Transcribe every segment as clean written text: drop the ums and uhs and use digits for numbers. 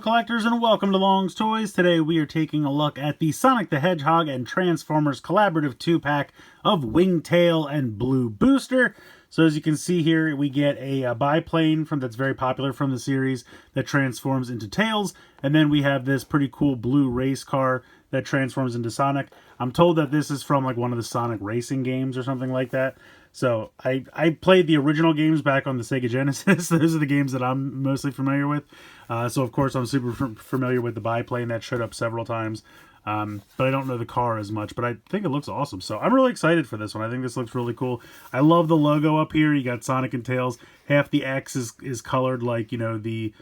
collectors, and welcome to Long's Toys. Today we are taking a look at the Sonic the Hedgehog and Transformers collaborative 2-pack of WingTail and Blue Booster. So as you can see here, we get a biplane that's very popular from the series that transforms into Tails, and then we have this pretty cool blue race car that transforms into Sonic. I'm told that this is from like one of the Sonic racing games or something like that. So I played the original games back on the Sega Genesis. Those are the games that I'm mostly familiar with. So of course I'm super familiar with the biplane that showed up several times. But I don't know the car as much, but I think it looks awesome. So I'm really excited for this one. I think this looks really cool. I love the logo up here. You got Sonic and Tails. Half the X is colored like, you know, the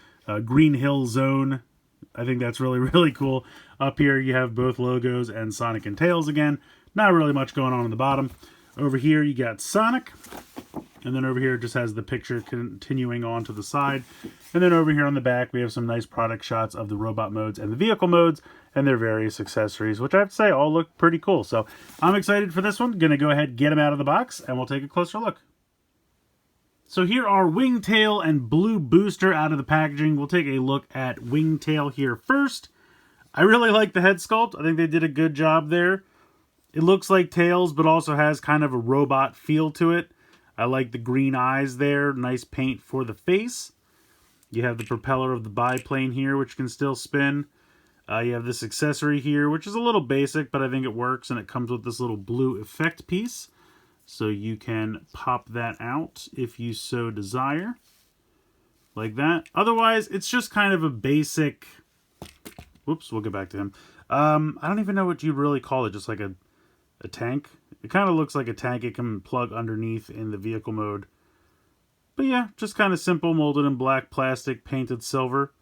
Green Hill Zone. I think that's really, really cool. Up here you have both logos and Sonic and Tails again. Not really much going on the bottom. Over here you got Sonic. And then over here it just has the picture continuing on to the side. And then over here on the back we have some nice product shots of the robot modes and the vehicle modes and their various accessories, which I have to say all look pretty cool. So I'm excited for this one. Gonna go ahead, get them out of the box, and we'll take a closer look. So here are WingTail and Blue Booster out of the packaging. We'll take a look at WingTail here first. I really like the head sculpt. I think they did a good job there. It looks like Tails, but also has kind of a robot feel to it. I like the green eyes there. Nice paint for the face. You have the propeller of the biplane here, which can still spin. You have this accessory here, which is a little basic, but I think it works, and it comes with this little blue effect piece. So you can pop that out if you so desire. Like that. Otherwise, it's just kind of a basic... Whoops, we'll get back to him. I don't even know what you'd really call it, just like a tank. It kind of looks like a tank it can plug underneath in the vehicle mode. But yeah, just kind of simple, molded in black plastic, painted silver.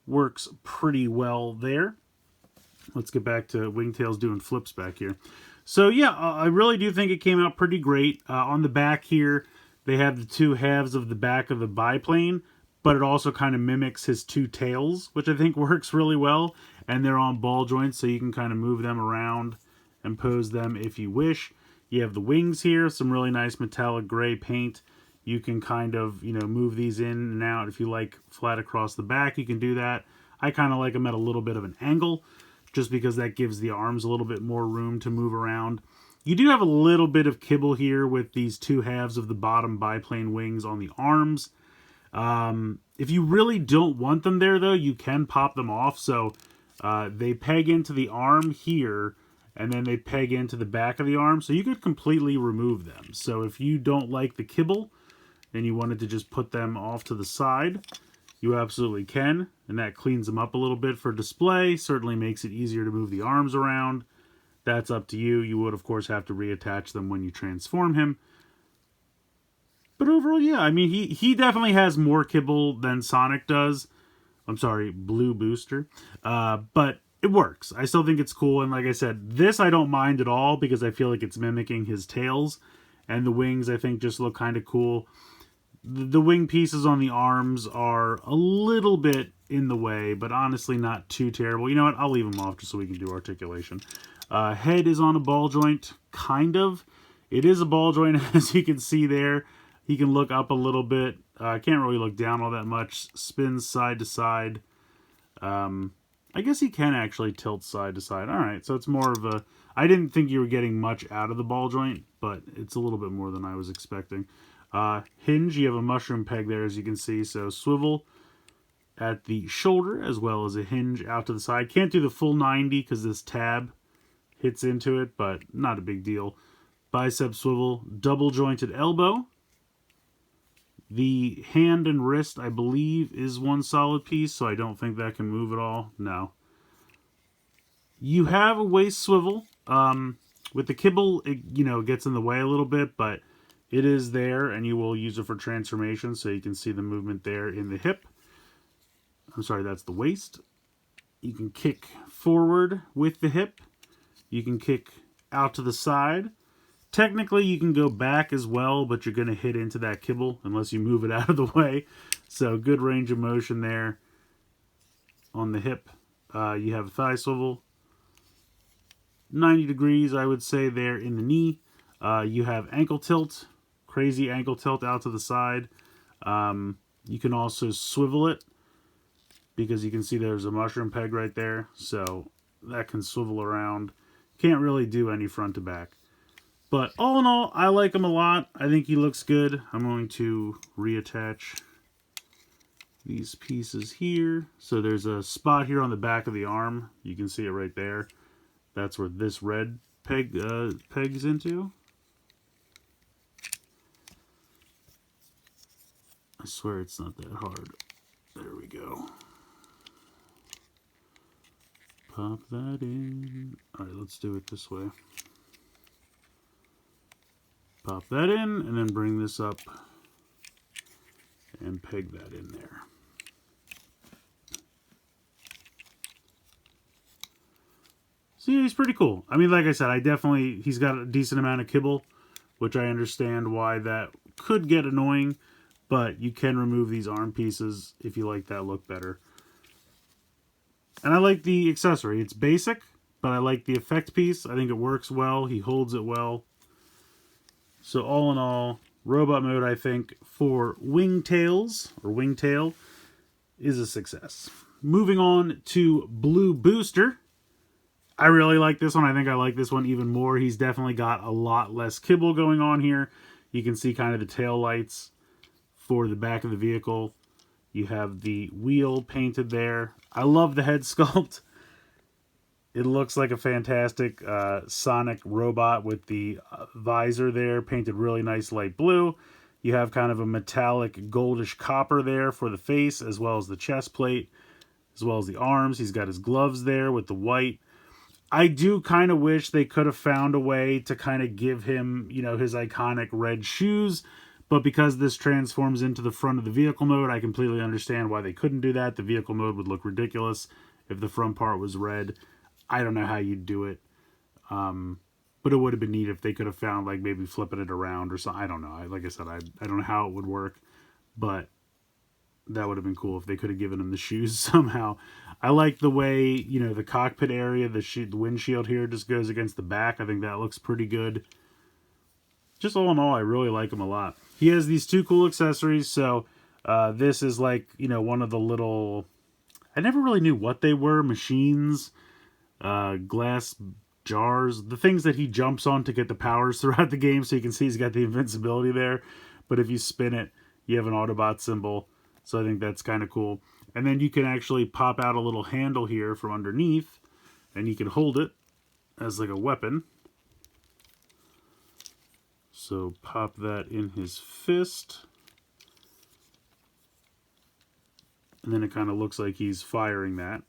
Works pretty well there. Let's get back to WingTail's doing flips back here. So yeah, I really do think it came out pretty great. On the back here, they have the two halves of the back of the biplane, but it also kind of mimics his two tails, which I think works really well. And they're on ball joints, so you can kind of move them around and pose them if you wish. You have the wings here, some really nice metallic gray paint. You can kind of, you know, move these in and out. If you like flat across the back, you can do that. I kind of like them at a little bit of an angle, just because that gives the arms a little bit more room to move around. You do have a little bit of kibble here with these two halves of the bottom biplane wings on the arms. If you really don't want them there, though, you can pop them off. So they peg into the arm here, and then they peg into the back of the arm. So you could completely remove them. So if you don't like the kibble, and you wanted to just put them off to the side, you absolutely can. And that cleans them up a little bit for display. Certainly makes it easier to move the arms around. That's up to you. You would, of course, have to reattach them when you transform him. But overall, yeah, I mean, he definitely has more kibble than Sonic does. I'm sorry, Blue Booster. But it works. I still think it's cool. And like I said, this I don't mind at all because I feel like it's mimicking his tails. And the wings, I think, just look kind of cool. The wing pieces on the arms are a little bit in the way, but honestly not too terrible. You know what? I'll leave them off just so we can do articulation. Head is on a ball joint, kind of. It is a ball joint, as you can see there. He can look up a little bit. Can't really look down all that much. Spins side to side. I guess he can actually tilt side to side. All right, so it's more of a... I didn't think you were getting much out of the ball joint, but it's a little bit more than I was expecting. Hinge, you have a mushroom peg there, as you can see. So swivel at the shoulder, as well as a hinge out to the side. Can't do the full 90 because this tab hits into it, but not a big deal. Bicep swivel, double jointed elbow. The hand and wrist, I believe, is one solid piece, so I don't think that can move at all. No. You have a waist swivel. With the kibble, it, you know, gets in the way a little bit, but it is there, and you will use it for transformation, so you can see the movement there in the hip. I'm sorry, that's the waist. You can kick forward with the hip. You can kick out to the side. Technically, you can go back as well, but you're going to hit into that kibble unless you move it out of the way. So good range of motion there on the hip. You have a thigh swivel. 90 degrees, I would say, there in the knee. You have ankle tilt. Crazy ankle tilt out to the side. You can also swivel it because you can see there's a mushroom peg right there, so that can swivel around. Can't really do any front to back. But all in all, I like him a lot. I think he looks good. I'm going to reattach these pieces here. So there's a spot here on the back of the arm. You can see it right there. That's where this red peg pegs into. I swear it's not that hard. There we go. Pop that in. All right, let's do it this way. Pop that in, and then bring this up and peg that in there. So yeah, he's pretty cool. I mean, like I said, he's got a decent amount of kibble, which I understand why that could get annoying, but you can remove these arm pieces if you like that look better. And I like the accessory. It's basic, but I like the effect piece. I think it works well. He holds it well. So all in all, robot mode, I think, for WingTail is a success. Moving on to Blue Booster. I really like this one. I think I like this one even more. He's definitely got a lot less kibble going on here. You can see kind of the tail lights for the back of the vehicle. You have the wheel painted there. I love the head sculpt. It looks like a fantastic Sonic robot with the visor there, painted really nice light blue. You have kind of a metallic goldish copper there for the face, as well as the chest plate, as well as the arms. He's got his gloves there with the white. I do kind of wish they could have found a way to kind of give him, you know, his iconic red shoes. But because this transforms into the front of the vehicle mode, I completely understand why they couldn't do that. The vehicle mode would look ridiculous if the front part was red. I don't know how you'd do it. But it would have been neat if they could have found, like, maybe flipping it around or something. I don't know. Like I said, I don't know how it would work. But that would have been cool if they could have given him the shoes somehow. I like the way, you know, the cockpit area, the windshield here just goes against the back. I think that looks pretty good. Just all in all, I really like him a lot. He has these two cool accessories. So this is like, you know, one of the little... I never really knew what they were. Machines, glass jars, the things that he jumps on to get the powers throughout the game. So you can see he's got the invincibility there. But if you spin it, you have an Autobot symbol. So I think that's kind of cool. And then you can actually pop out a little handle here from underneath. And you can hold it as like a weapon. So pop that in his fist. And then it kind of looks like he's firing that,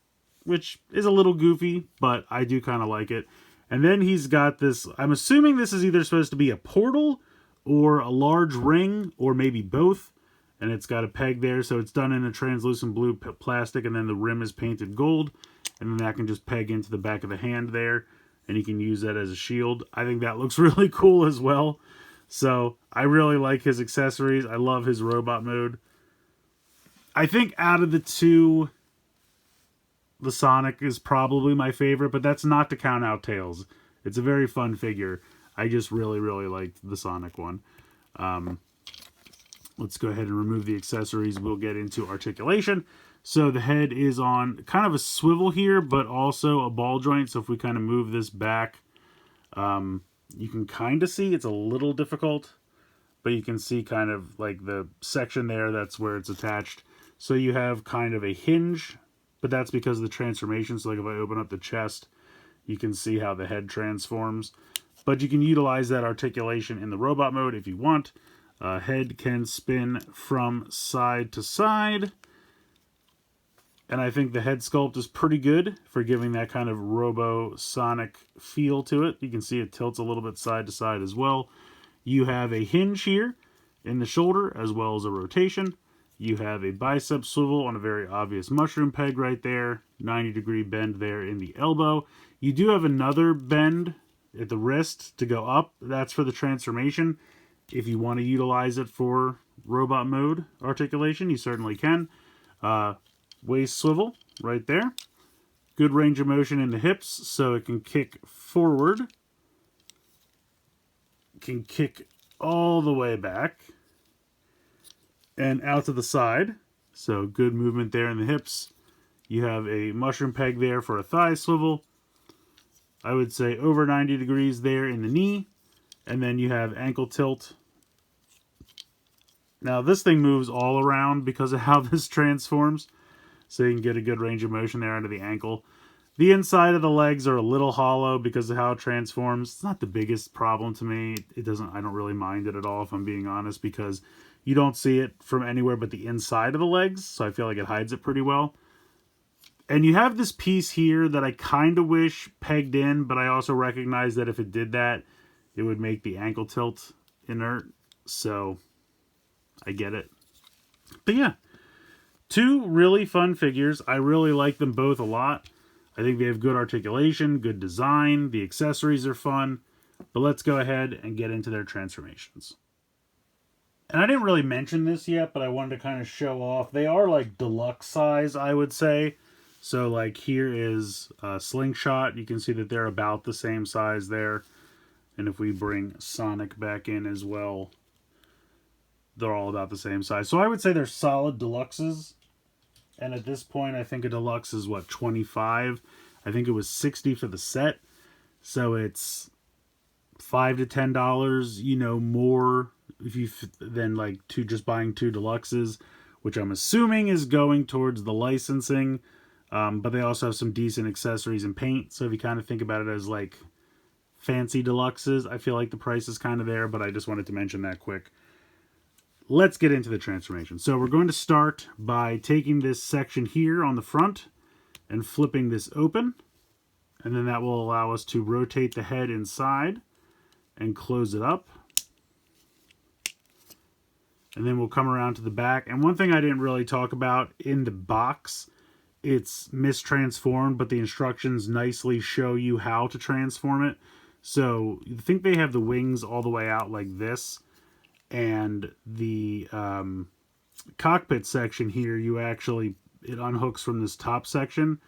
which is a little goofy, but I do kind of like it. And then he's got this, I'm assuming this is either supposed to be a portal or a large ring, or maybe both. And it's got a peg there, so it's done in a translucent blue plastic, and then the rim is painted gold. And then that can just peg into the back of the hand there, and you can use that as a shield. I think that looks really cool as well. So I really like his accessories. I love his robot mode. I think out of the two, the Sonic is probably my favorite, but that's not to count out Tails. It's a very fun figure. I just really, really liked the Sonic one. Let's go ahead and remove the accessories. We'll get into articulation. So the head is on kind of a swivel here, but also a ball joint. So if we kind of move this back, you can kind of see it's a little difficult, but you can see kind of like the section there, that's where it's attached. So you have kind of a hinge, but that's because of the transformation. So like if I open up the chest, you can see how the head transforms. But you can utilize that articulation in the robot mode if you want. Head can spin from side to side. And I think the head sculpt is pretty good for giving that kind of Robo-Sonic feel to it. You can see it tilts a little bit side to side as well. You have a hinge here in the shoulder as well as a rotation. You have a bicep swivel on a very obvious mushroom peg right there. 90-degree bend there in the elbow. You do have another bend at the wrist to go up. That's for the transformation. If you want to utilize it for robot mode articulation, you certainly can. Waist swivel right there. Good range of motion in the hips, so it can kick forward. Can kick all the way back. And out to the side. So good movement there in the hips. You have a mushroom peg there for a thigh swivel. I would say over 90 degrees there in the knee. And then you have ankle tilt. Now this thing moves all around because of how this transforms. So you can get a good range of motion there under the ankle. The inside of the legs are a little hollow because of how it transforms. It's not the biggest problem to me. I don't really mind it at all, if I'm being honest, because you don't see it from anywhere but the inside of the legs. So I feel like it hides it pretty well. And you have this piece here that I kind of wish pegged in, but I also recognize that if it did that, it would make the ankle tilt inert. So I get it. But yeah, two really fun figures. I really like them both a lot. I think they have good articulation, good design. The accessories are fun. But let's go ahead and get into their transformations. And I didn't really mention this yet, but I wanted to kind of show off. They are like deluxe size, I would say. So like here is a Slingshot. You can see that they're about the same size there. And if we bring Sonic back in as well, they're all about the same size. So I would say they're solid deluxes. And at this point, I think a deluxe is what, 25? I think it was 60 for the set. So it's $5 to $10, you know, more if you than like just buying two deluxes, which I'm assuming is going towards the licensing. But they also have some decent accessories and paint. So if you kind of think about it as like fancy deluxes, I feel like the price is kind of there, but I just wanted to mention that quick. Let's get into the transformation. So we're going to start by taking this section here on the front and flipping this open. And then that will allow us to rotate the head inside and close it up. And then we'll come around to the back. And one thing I didn't really talk about in the box, it's mistransformed, but the instructions nicely show you how to transform it. So you think they have the wings all the way out like this. And the cockpit section here, it unhooks from this top section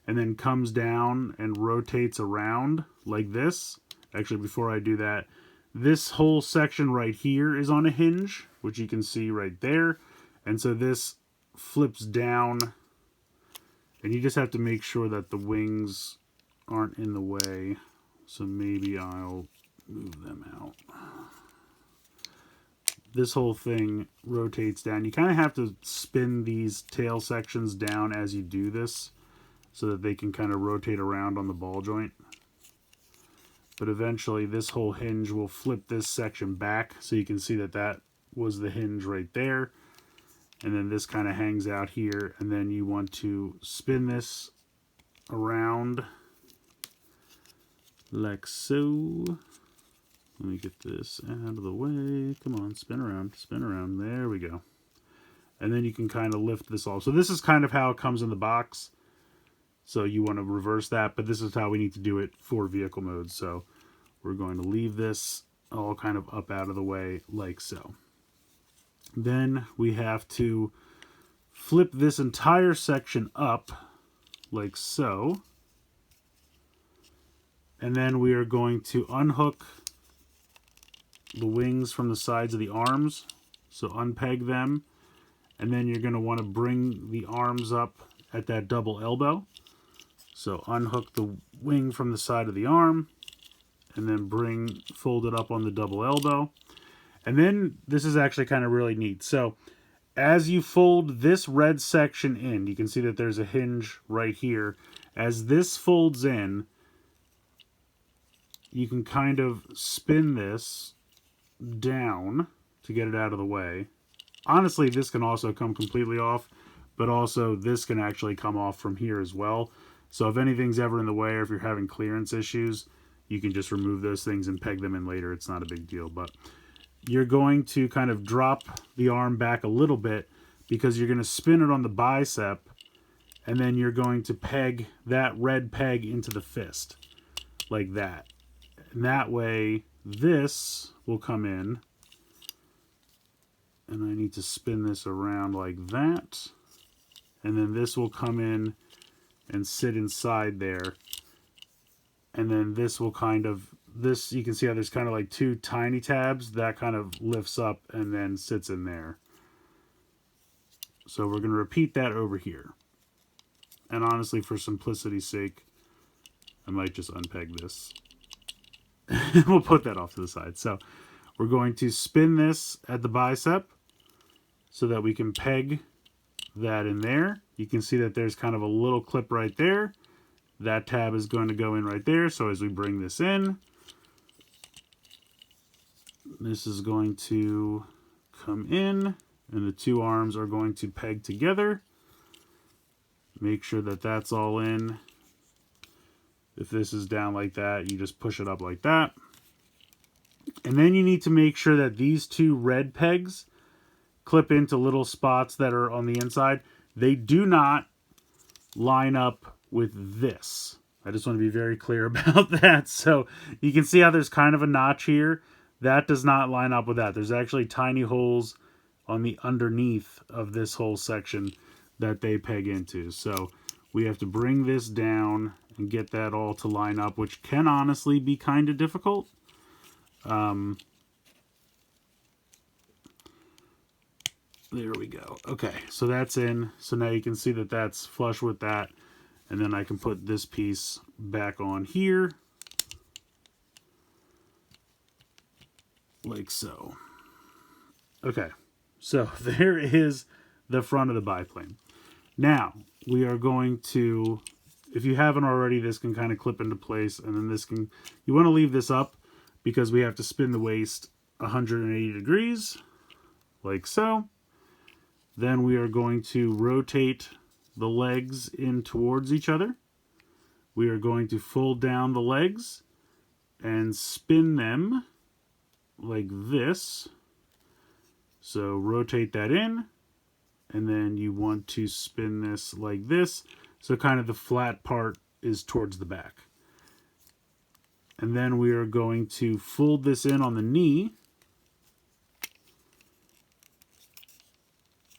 and then comes down and rotates around like this. Actually, before I do that, this whole section right here is on a hinge, which you can see right there. And so this flips down, and you just have to make sure that the wings aren't in the way. So maybe I'll move them out. This whole thing rotates down. You kind of have to spin these tail sections down as you do this so that they can kind of rotate around on the ball joint. But eventually this whole hinge will flip this section back, so you can see that that was the hinge right there. And then this kind of hangs out here, and then you want to spin this around like so. Let me get this out of the way. Come on, spin around, spin around. There we go. And then you can kind of lift this off. So this is kind of how it comes in the box. So you want to reverse that, but this is how we need to do it for vehicle mode. So we're going to leave this all kind of up out of the way like so. Then we have to flip this entire section up like so. And then we are going to unhook the wings from the sides of the arms. So unpeg them. And then you're going to want to bring the arms up at that double elbow. So unhook the wing from the side of the arm. And then fold it up on the double elbow. And then this is actually kind of really neat. So as you fold this red section in, you can see that there's a hinge right here. As this folds in, you can kind of spin this down to get it out of the way. Honestly, this can also come completely off, but also this can actually come off from here as well. So if anything's ever in the way, or if you're having clearance issues, you can just remove those things and peg them in later. It's not a big deal, but you're going to kind of drop the arm back a little bit because you're going to spin it on the bicep, and then you're going to peg that red peg into the fist like that. And that way this will come in, and I need to spin this around like that, and then this will come in and sit inside there, and then this will kind of, you can see how there's kind of like two tiny tabs that kind of lifts up and then sits in there. So we're going to repeat that over here. And honestly, for simplicity's sake, I might just unpeg this. We'll put that off to the side. So we're going to spin this at the bicep so that we can peg that in there. You can see that there's kind of a little clip right there. That tab is going to go in right there. So as we bring this in, this is going to come in and the two arms are going to peg together. Make sure that that's all in. If this is down like that, you just push it up like that. And then you need to make sure that these two red pegs clip into little spots that are on the inside. They do not line up with this. I just want to be very clear about that. So you can see how there's kind of a notch here. That does not line up with that. There's actually tiny holes on the underneath of this whole section that they peg into. So we have to bring this down and get that all to line up, which can honestly be kind of difficult. There we go. Okay, so that's in. So now you can see that that's flush with that. And then I can put this piece back on here. Like so. Okay, so there is the front of the biplane. Now, we are going to, if you haven't already, this can kind of clip into place. And then this can, you want to leave this up because we have to spin the waist 180 degrees. Like so. Then we are going to rotate the legs in towards each other. We are going to fold down the legs and spin them like this. So rotate that in, and then you want to spin this like this. So kind of the flat part is towards the back. And then we are going to fold this in on the knee.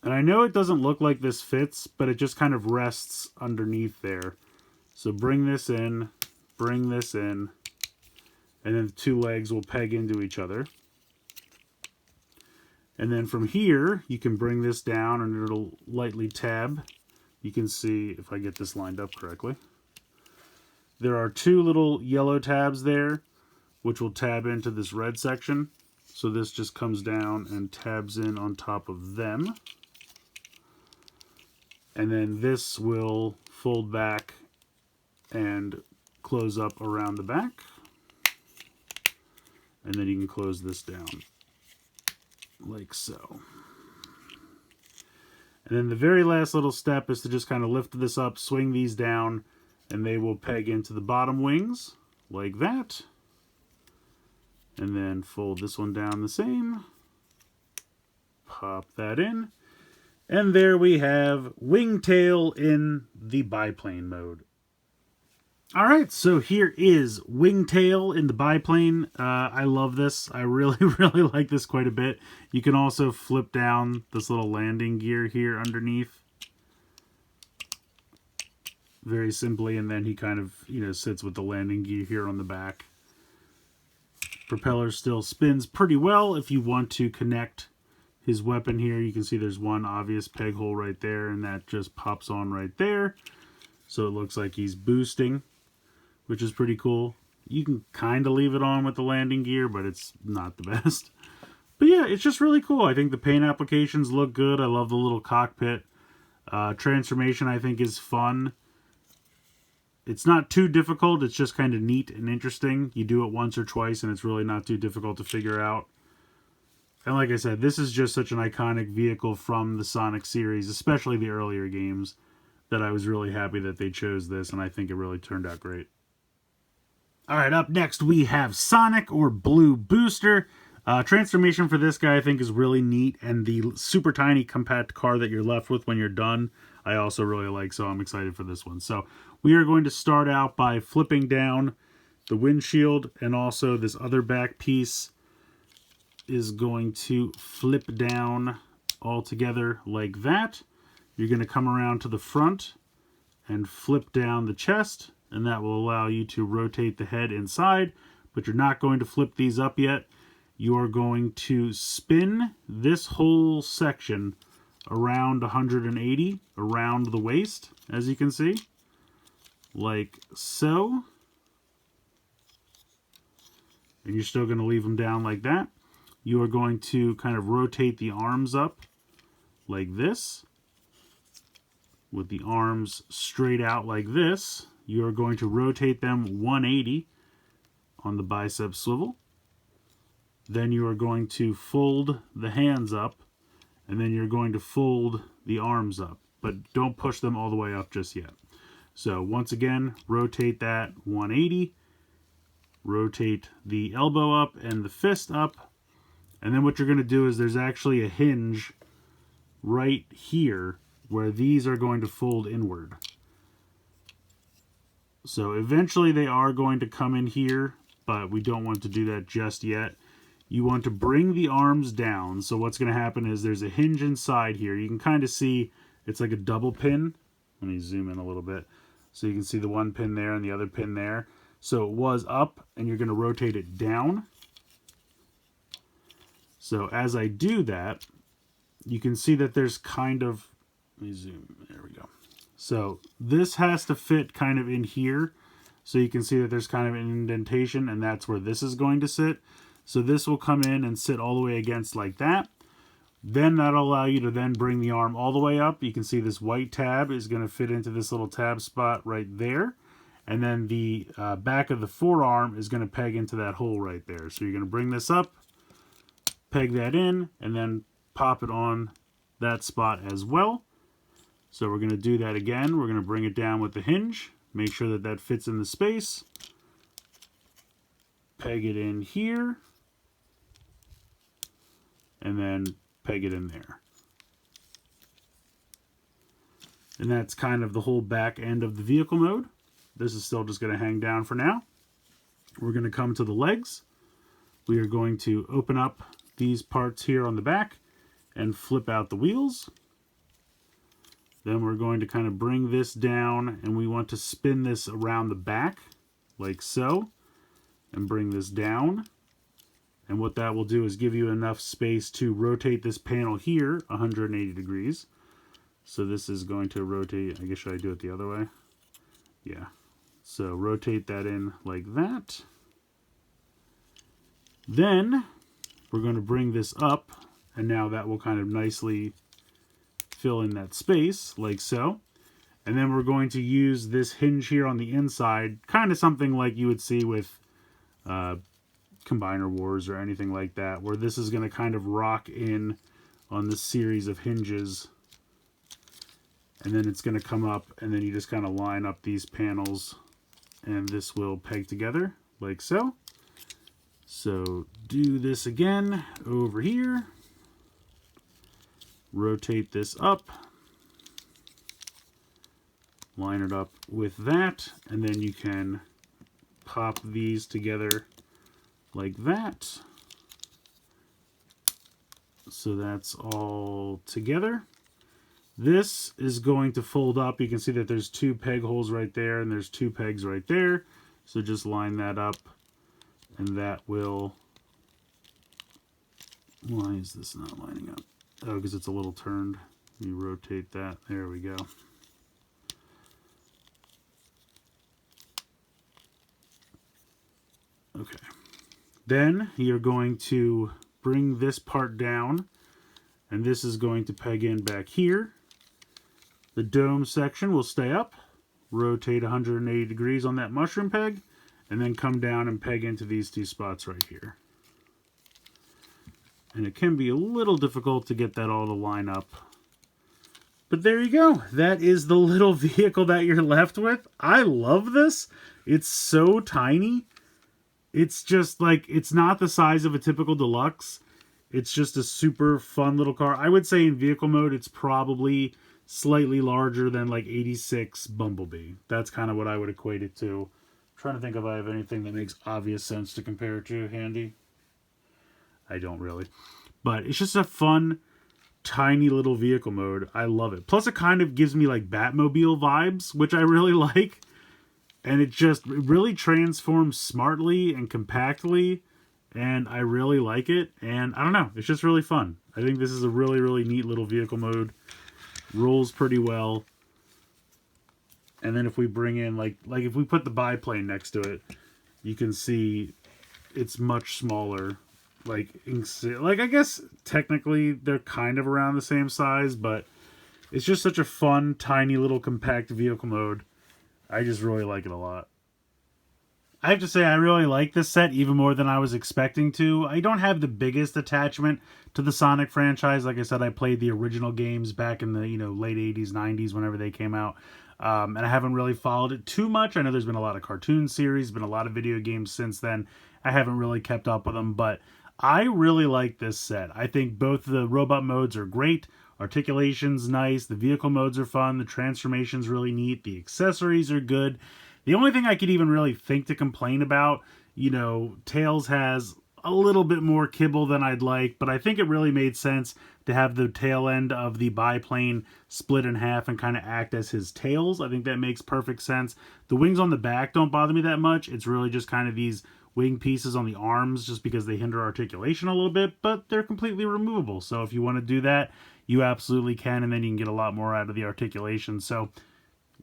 And I know it doesn't look like this fits, but it just kind of rests underneath there. So bring this in, and then the two legs will peg into each other. And then from here, you can bring this down and it'll lightly tab. You can see if I get this lined up correctly. There are two little yellow tabs there, which will tab into this red section. So this just comes down and tabs in on top of them. And then this will fold back and close up around the back. And then you can close this down like so. And then the very last little step is to just kind of lift this up, swing these down, and they will peg into the bottom wings like that. And then fold this one down the same. Pop that in. And there we have WingTail in the biplane mode. Alright, so here is WingTail in the biplane. I love this. I really, really like this quite a bit. You can also flip down this little landing gear here underneath. Very simply, and then he kind of, sits with the landing gear here on the back. Propeller still spins pretty well if you want to connect his weapon here. You can see there's one obvious peg hole right there, and that just pops on right there. So it looks like he's boosting, which is pretty cool. You can kind of leave it on with the landing gear, but it's not the best. But yeah, it's just really cool. I think the paint applications look good. I love the little cockpit. Transformation, I think, is fun. It's not too difficult. It's just kind of neat and interesting. You do it once or twice, and it's really not too difficult to figure out. And like I said, this is just such an iconic vehicle from the Sonic series, especially the earlier games, that I was really happy that they chose this, and I think it really turned out great. Alright, up next we have Sonic, or Blue Booster. Transformation for this guy I think is really neat, and the super tiny compact car that you're left with when you're done, I also really like, so I'm excited for this one. So we are going to start out by flipping down the windshield, and also this other back piece is going to flip down all together like that. You're going to come around to the front and flip down the chest, and that will allow you to rotate the head inside, but you're not going to flip these up yet. You are going to spin this whole section around 180 around the waist, as you can see, like so. And you're still going to leave them down like that. You are going to kind of rotate the arms up like this, with the arms straight out like this. You are going to rotate them 180 on the bicep swivel. Then you are going to fold the hands up, and then you're going to fold the arms up, but don't push them all the way up just yet. So once again, rotate that 180, rotate the elbow up and the fist up, and then what you're going to do is there's actually a hinge right here where these are going to fold inward. So eventually they are going to come in here, but we don't want to do that just yet. You want to bring the arms down. So what's going to happen is there's a hinge inside here. You can kind of see it's like a double pin. Let me zoom in a little bit. So you can see the one pin there and the other pin there. So it was up, and you're going to rotate it down. So as I do that, you can see that there's kind of, let me zoom, there we go. So this has to fit kind of in here. So you can see that there's kind of an indentation, and that's where this is going to sit. So this will come in and sit all the way against like that. Then that'll allow you to then bring the arm all the way up. You can see this white tab is going to fit into this little tab spot right there. And then the back of the forearm is going to peg into that hole right there. So you're going to bring this up, peg that in, and then pop it on that spot as well. So we're going to do that again. We're going to bring it down with the hinge. Make sure that that fits in the space. Peg it in here. And then peg it in there. And that's kind of the whole back end of the vehicle mode. This is still just going to hang down for now. We're going to come to the legs. We are going to open up these parts here on the back and flip out the wheels. Then we're going to kind of bring this down, and we want to spin this around the back like so and bring this down. And what that will do is give you enough space to rotate this panel here 180 degrees. So this is going to rotate, I guess, should I do it the other way? Yeah. So rotate that in like that. Then we're going to bring this up, and now that will kind of nicely fill in that space like so. And then we're going to use this hinge here on the inside, kind of something like you would see with Combiner Wars or anything like that, where this is going to kind of rock in on this series of hinges, and then it's going to come up, and then you just kind of line up these panels, and this will peg together like so. So do this again over here, rotate this up, line it up with that, and then you can pop these together like that. So that's all together. This is going to fold up. You can see that there's two peg holes right there, and there's two pegs right there. So just line that up, and that will... Why is this not lining up? Oh, because it's a little turned. You rotate that. There we go. Okay. Then you're going to bring this part down, and this is going to peg in back here. The dome section will stay up, rotate 180 degrees on that mushroom peg, and then come down and peg into these two spots right here. And it can be a little difficult to get that all to line up. But there you go. That is the little vehicle that you're left with. I love this. It's so tiny. It's just like, it's not the size of a typical deluxe. It's just a super fun little car. I would say in vehicle mode, it's probably slightly larger than like 86 Bumblebee. That's kind of what I would equate it to. I'm trying to think if I have anything that makes obvious sense to compare it to handy. I don't really. But it's just a fun, tiny little vehicle mode. I love it. Plus it kind of gives me like Batmobile vibes, which I really like. And it really transforms smartly and compactly, and I really like it. And I don't know, it's just really fun. I think this is a really, really neat little vehicle mode. Rolls pretty well. And then if we bring in, like if we put the biplane next to it, you can see it's much smaller. Like I guess technically they're kind of around the same size, but it's just such a fun, tiny little compact vehicle mode. I just really like it a lot. I have to say I really like this set even more than I was expecting to. I don't have the biggest attachment to the Sonic franchise. Like I said, I played the original games back in the late 80s, 90s, whenever they came out. And I haven't really followed it too much. I know there's been a lot of cartoon series, been a lot of video games since then. I haven't really kept up with them, but I really like this set. I think both the robot modes are great. Articulation's nice. The vehicle modes are fun. The transformation's really neat. The accessories are good. The only thing I could even really think to complain about, Tails has a little bit more kibble than I'd like, but I think it really made sense to have the tail end of the biplane split in half and kind of act as his tails. I think that makes perfect sense. The wings on the back don't bother me that much. It's really just kind of these wing pieces on the arms just because they hinder articulation a little bit, but they're completely removable. So if you want to do that, you absolutely can, and then you can get a lot more out of the articulation. So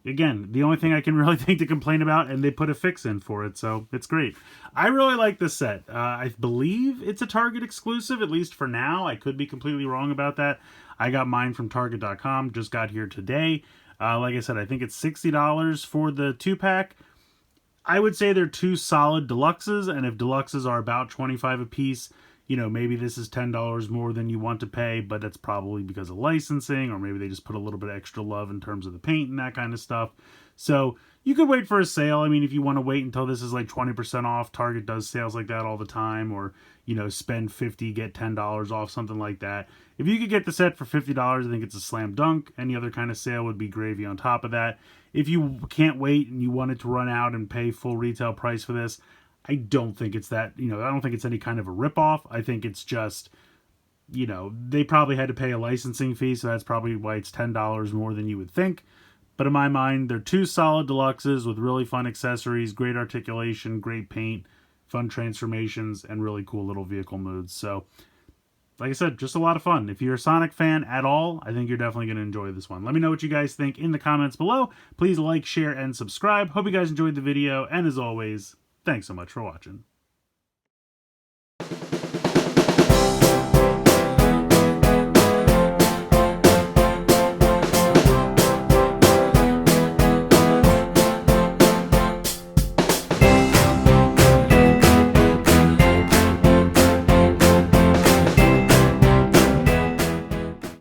again, the only thing I can really think to complain about, and they put a fix in for it, so it's great. I really like this set. I believe it's a Target exclusive, at least for now. I could be completely wrong about that. I got mine from Target.com, just got here today. Like I said, I think it's $60 for the 2-pack. I would say they're two solid deluxes, and if deluxes are about $25 a piece, maybe this is $10 more than you want to pay, but that's probably because of licensing, or maybe they just put a little bit extra love in terms of the paint and that kind of stuff. So you could wait for a sale. I mean, if you want to wait until this is like 20% off, Target does sales like that all the time, or, spend $50, get $10 off, something like that. If you could get the set for $50, I think it's a slam dunk. Any other kind of sale would be gravy on top of that. If you can't wait and you wanted to run out and pay full retail price for this, I don't think it's that, I don't think it's any kind of a ripoff. I think it's just, they probably had to pay a licensing fee, so that's probably why it's $10 more than you would think. But in my mind, they're two solid deluxes with really fun accessories, great articulation, great paint, fun transformations, and really cool little vehicle modes. So, like I said, just a lot of fun. If you're a Sonic fan at all, I think you're definitely going to enjoy this one. Let me know what you guys think in the comments below. Please like, share, and subscribe. Hope you guys enjoyed the video, and as always, thanks so much for watching.